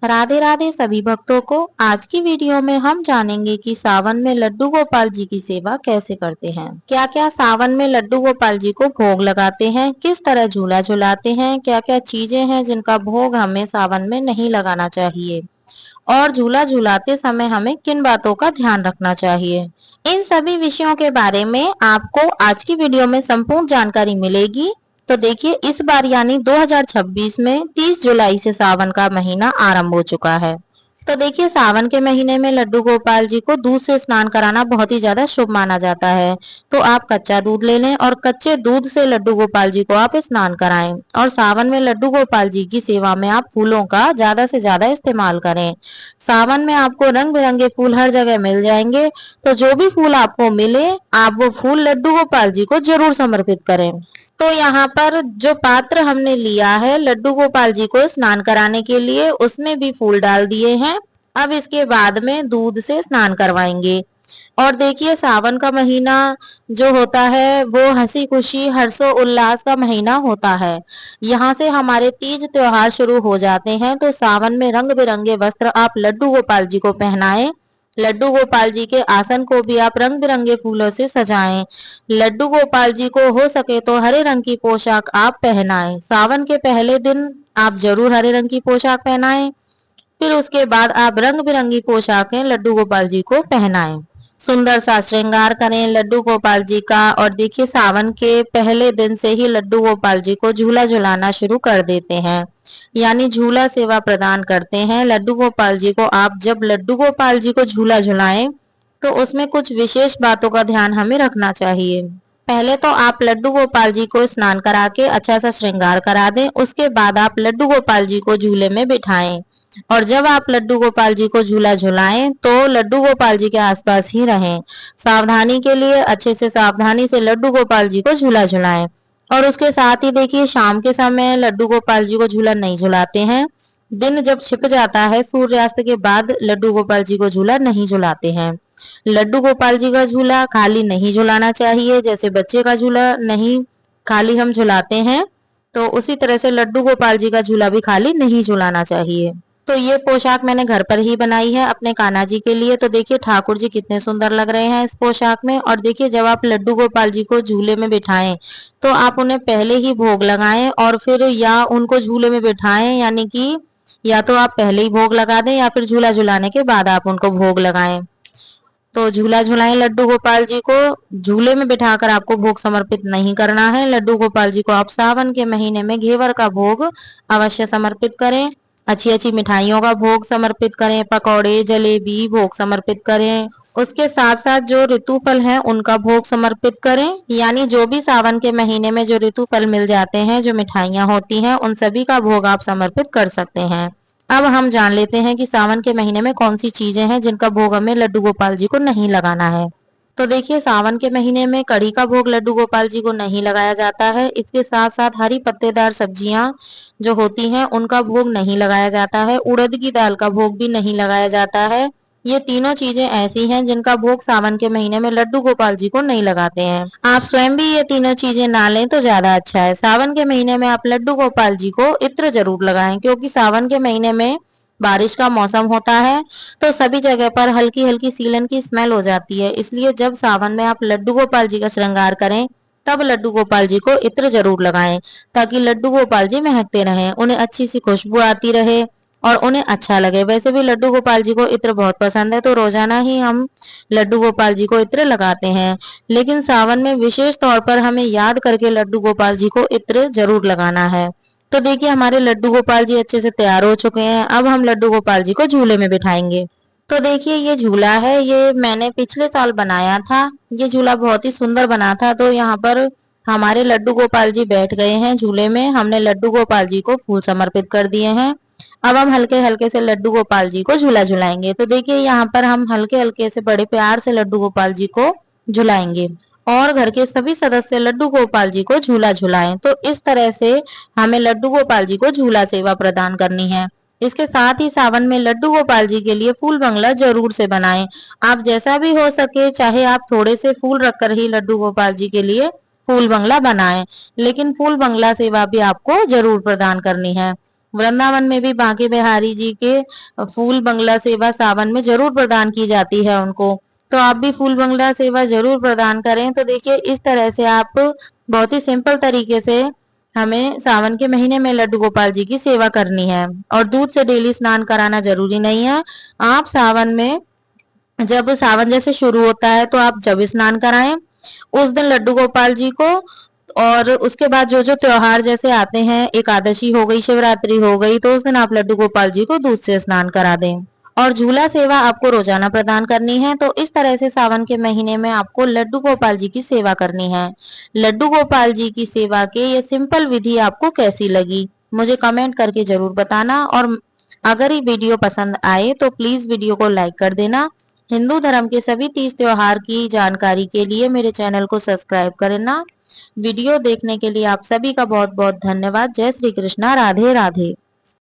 राधे राधे सभी भक्तों को। आज की वीडियो में हम जानेंगे कि सावन में लड्डू गोपाल जी की सेवा कैसे करते हैं, क्या क्या सावन में लड्डू गोपाल जी को भोग लगाते हैं, किस तरह झूला झुलाते हैं, क्या क्या चीजें हैं जिनका भोग हमें सावन में नहीं लगाना चाहिए और झूला झुलाते समय हमें किन बातों का ध्यान रखना चाहिए। इन सभी विषयों के बारे में आपको आज की वीडियो में संपूर्ण जानकारी मिलेगी। तो देखिए, इस बार यानी 2026 में 30 जुलाई से सावन का महीना आरंभ हो चुका है। तो देखिए, सावन के महीने में लड्डू गोपाल जी को दूध से स्नान कराना बहुत ही ज्यादा शुभ माना जाता है। तो आप कच्चा दूध ले लें और कच्चे दूध से लड्डू गोपाल जी को आप स्नान कराएं। और सावन में लड्डू गोपाल जी की सेवा में आप फूलों का ज्यादा से ज्यादा इस्तेमाल करें। सावन में आपको रंग बिरंगे फूल हर जगह मिल जाएंगे। तो जो भी फूल आपको मिले, आप वो फूल लड्डू गोपाल जी को जरूर समर्पित करें। तो यहाँ पर जो पात्र हमने लिया है लड्डू गोपाल जी को स्नान कराने के लिए, उसमें भी फूल डाल दिए हैं। अब इसके बाद में दूध से स्नान करवाएंगे। और देखिए, सावन का महीना जो होता है वो हंसी खुशी हर्षो उल्लास का महीना होता है। यहाँ से हमारे तीज त्योहार शुरू हो जाते हैं। तो सावन में रंग बिरंगे वस्त्र आप लड्डू गोपाल जी को पहनाएं। लड्डू गोपाल जी के आसन को भी आप रंग बिरंगे फूलों से सजाएं। लड्डू गोपाल जी को हो सके तो हरे रंग की पोशाक आप पहनाएं। सावन के पहले दिन आप जरूर हरे रंग की पोशाक पहनाएं। फिर उसके बाद आप रंग बिरंगी पोशाकें लड्डू गोपाल जी को पहनाएं। सुंदर सा श्रृंगार करें लड्डू गोपाल जी का। और देखिए, सावन के पहले दिन से ही लड्डू गोपाल जी को झूला झुलाना शुरू कर देते हैं, यानी झूला सेवा प्रदान करते हैं लड्डू गोपाल जी को। आप जब लड्डू गोपाल जी को झूला झुलाएं तो उसमें कुछ विशेष बातों का ध्यान हमें रखना चाहिए। पहले तो आप लड्डू गोपाल जी को स्नान करा के अच्छा सा श्रृंगार करा दें। उसके बाद आप लड्डू गोपाल जी को झूले में बिठाएं। और जब आप लड्डू गोपाल जी को झूला झुलाएं तो लड्डू गोपाल जी के आसपास ही रहें। सावधानी के लिए अच्छे से सावधानी से लड्डू गोपाल जी को झूला झुलाएं। और उसके साथ ही देखिए, शाम के समय लड्डू गोपाल जी को झूला नहीं झुलाते हैं। दिन जब छिप जाता है, सूर्यास्त के बाद लड्डू गोपाल जी को झूला नहीं झुलाते हैं। लड्डू गोपाल जी का झूला खाली नहीं झुलाना चाहिए। जैसे बच्चे का झूला नहीं खाली हम झुलाते हैं, तो उसी तरह से लड्डू गोपाल जी का झूला भी खाली नहीं झुलाना चाहिए। तो ये पोशाक मैंने घर पर ही बनाई है अपने कान्हा जी के लिए। तो देखिए, ठाकुर जी कितने सुंदर लग रहे हैं इस पोशाक में। और देखिए, जब आप लड्डू गोपाल जी को झूले में बिठाएं तो आप उन्हें पहले ही भोग लगाएं और फिर या उनको झूले में बिठाएं, यानी कि या तो आप पहले ही भोग लगा दें या फिर झूला झुलाने के बाद आप उनको भोग लगाएं। तो झूला झुलाएं लड्डू गोपाल जी को। झूले में बिठाकर आपको भोग समर्पित नहीं करना है। लड्डू गोपाल जी को आप सावन के महीने में घेवर का भोग अवश्य समर्पित करें। अच्छी अच्छी मिठाइयों का भोग समर्पित करें, पकौड़े जलेबी भोग समर्पित करें। उसके साथ साथ जो ऋतु फल हैं उनका भोग समर्पित करें, यानी जो भी सावन के महीने में जो ऋतु फल मिल जाते हैं, जो मिठाइयां होती हैं, उन सभी का भोग आप समर्पित कर सकते हैं। अब हम जान लेते हैं कि सावन के महीने में कौन सी चीजें हैं जिनका भोग हमें लड्डू गोपाल जी को नहीं लगाना है। तो देखिए, सावन के महीने में कढ़ी का भोग लड्डू गोपाल जी को नहीं लगाया जाता है। इसके साथ साथ हरी पत्तेदार सब्जियां जो होती हैं उनका भोग नहीं लगाया जाता है। उड़द की दाल का भोग भी नहीं लगाया जाता है। ये तीनों चीजें ऐसी हैं जिनका भोग सावन के महीने में लड्डू गोपाल जी को नहीं लगाते हैं। आप स्वयं भी ये तीनों चीजें ना लें तो ज्यादा अच्छा है। सावन के महीने में आप लड्डू गोपाल जी को इत्र जरूर लगाएं, क्योंकि सावन के महीने में बारिश का मौसम होता है तो सभी जगह पर हल्की हल्की सीलन की स्मेल हो जाती है। इसलिए जब सावन में आप लड्डू गोपाल जी का श्रृंगार करें तब लड्डू गोपाल जी को इत्र जरूर लगाएं, ताकि लड्डू गोपाल जी महकते रहें, उन्हें अच्छी सी खुशबू आती रहे और उन्हें अच्छा लगे। वैसे भी लड्डू गोपाल जी को इत्र बहुत पसंद है, तो रोजाना ही हम लड्डू गोपाल जी को इत्र लगाते हैं। लेकिन सावन में विशेष तौर पर हमें याद करके लड्डू गोपाल जी को इत्र जरूर लगाना है। तो देखिए, हमारे लड्डू गोपाल जी अच्छे से तैयार हो चुके हैं। अब हम लड्डू गोपाल जी को झूले में बिठाएंगे। तो देखिए, ये झूला है, ये मैंने पिछले साल बनाया था। ये झूला बहुत ही सुंदर बना था। तो यहाँ पर हमारे लड्डू गोपाल जी बैठ गए हैं झूले में। हमने लड्डू गोपाल जी को फूल समर्पित कर दिए हैं। अब हम हल्के हल्के से लड्डू गोपाल जी को झूला झुलाएंगे। तो देखिए, यहाँ पर हम हल्के हल्के से बड़े प्यार से लड्डू गोपाल जी को झुलाएंगे और घर के सभी सदस्य लड्डू गोपाल जी को झूला झुलाएं। तो इस तरह से हमें लड्डू गोपाल जी को झूला सेवा प्रदान करनी है। इसके साथ ही सावन में लड्डू गोपाल जी के लिए फूल बंगला जरूर से बनाएं। आप जैसा भी हो सके, चाहे आप थोड़े से फूल रखकर ही लड्डू गोपाल जी के लिए फूल बंगला बनाएं, लेकिन फूल बंगला सेवा भी आपको जरूर प्रदान करनी है। वृंदावन में भी बांके बिहारी जी के फूल बंगला सेवा सावन में जरूर प्रदान की जाती है उनको। तो आप भी फूल बंगला सेवा जरूर प्रदान करें। तो देखिए इस तरह से आप बहुत ही सिंपल तरीके से हमें सावन के महीने में लड्डू गोपाल जी की सेवा करनी है। और दूध से डेली स्नान कराना जरूरी नहीं है। आप सावन में जब सावन जैसे शुरू होता है तो आप जब स्नान कराएं उस दिन लड्डू गोपाल जी को। और उसके बाद जो जो त्योहार जैसे आते हैं, एकादशी हो गई, शिवरात्रि हो गई, तो उस दिन आप लड्डू गोपाल जी को दूध से स्नान करा दें। और झूला सेवा आपको रोजाना प्रदान करनी है। तो इस तरह से सावन के महीने में आपको लड्डू गोपाल जी की सेवा करनी है। लड्डू गोपाल जी की सेवा के ये सिंपल विधि आपको कैसी लगी मुझे कमेंट करके जरूर बताना। और अगर ये वीडियो पसंद आए तो प्लीज वीडियो को लाइक कर देना। हिंदू धर्म के सभी तीज त्योहार की जानकारी के लिए मेरे चैनल को सब्सक्राइब करना। वीडियो देखने के लिए आप सभी का बहुत बहुत धन्यवाद। जय श्री कृष्णा। राधे राधे।